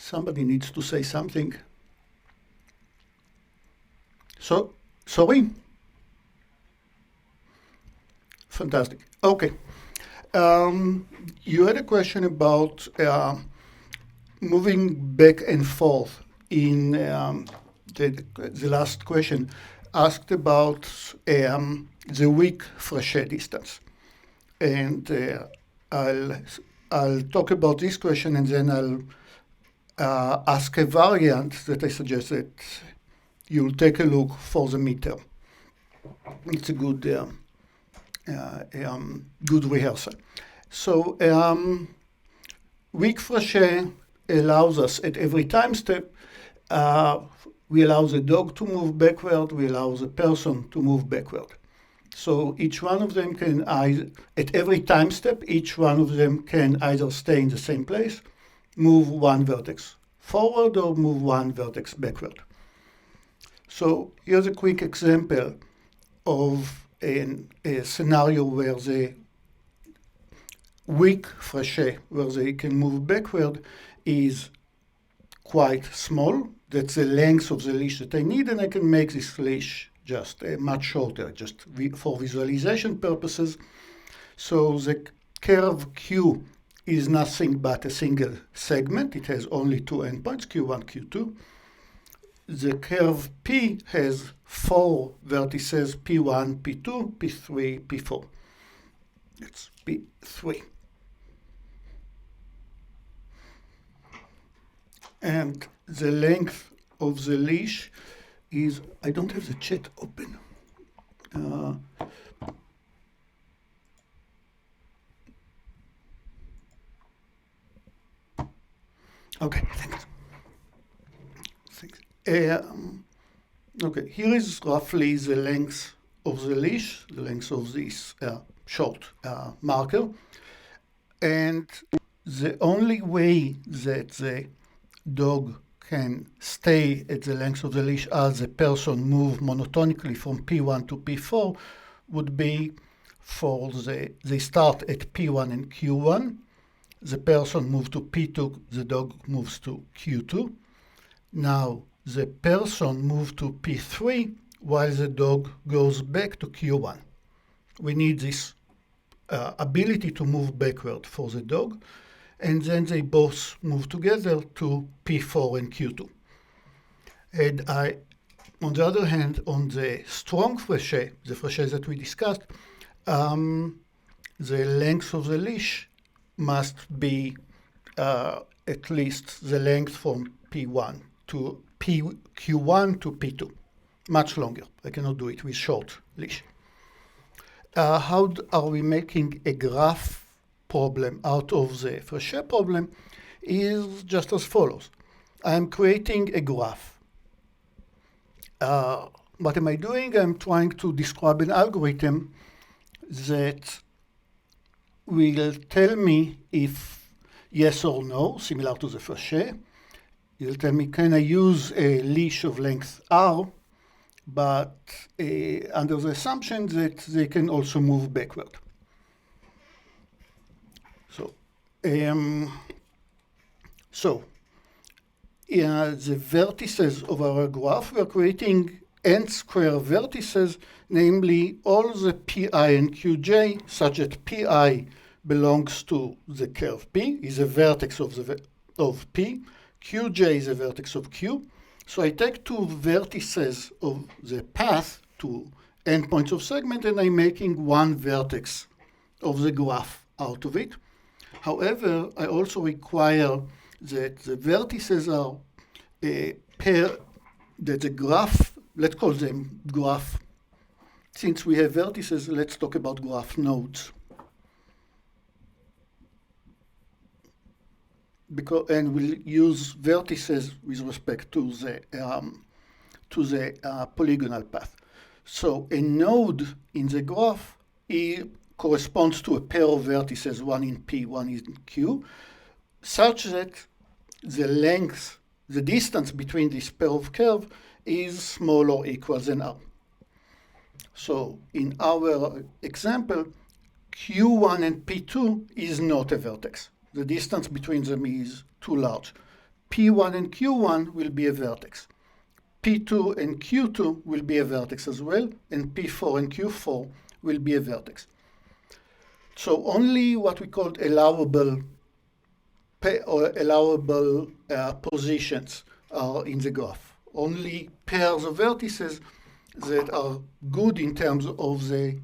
Somebody needs to say something. So, sorry? Fantastic. Okay. You had a question about moving back and forth in the last question asked about the weak Frechet distance. And I'll talk about this question, and then I'll ask a variant that I suggest that you'll take a look for the midterm. It's a good good rehearsal. So weak Frechet allows us at every time step, we allow the dog to move backward, we allow the person to move backward. So each one of them can at every time step, each one of them can either stay in the same place, move one vertex forward, or move one vertex backward. So here's a quick example of a scenario where the weak Frechet, where they can move backward, is quite small. That's the length of the leash that I need, and I can make this leash just much shorter, just for visualization purposes. So the curve Q is nothing but a single segment. It has only two endpoints, Q1, Q2. The curve P has four vertices, P1, P2, P3, P4. It's P3. And the length of the leash is, I don't have the chat open. Okay, thanks. Okay, here is roughly the length of the leash, the length of this short marker. And the only way that the dog can stay at the length of the leash as the person move monotonically from P1 to P4 would be for they start at P1 and Q1, the person moves to P2, the dog moves to Q2. Now the person moves to P3 while the dog goes back to Q1. We need this ability to move backward for the dog, and then they both move together to P4 and Q2. And on the other hand, on the strong Frechet, the Frechet that we discussed, the length of the leash must be at least the length from P1 to Q1 to P2, much longer. I cannot do it with short leash. How are we making a graph problem out of the Frechet problem is just as follows. I am creating a graph. What am I doing? I'm trying to describe an algorithm that will tell me if yes or no, similar to the Frechet. It will tell me, can I use a leash of length R, but under the assumption that they can also move backward. So, the vertices of our graph, we are creating n square vertices, namely all the Pi and Qj, such that Pi belongs to the curve P, is a vertex of P, Qj is a vertex of Q. So I take two vertices of the path to endpoints of segment, and I'm making one vertex of the graph out of it. However, I also require that the vertices are that the graph, let's call them graph. Since we have vertices, let's talk about graph nodes. And we'll use vertices with respect to the polygonal path. So a node in the graph corresponds to a pair of vertices, one in P, one in Q, such that the length, the distance between this pair of curves is smaller or equal than R. So in our example, Q1 and P2 is not a vertex. The distance between them is too large. P1 and Q1 will be a vertex. P2 and Q2 will be a vertex as well, and P4 and Q4 will be a vertex. So only what we call allowable positions are in the graph. Only pairs of vertices that are good in terms of the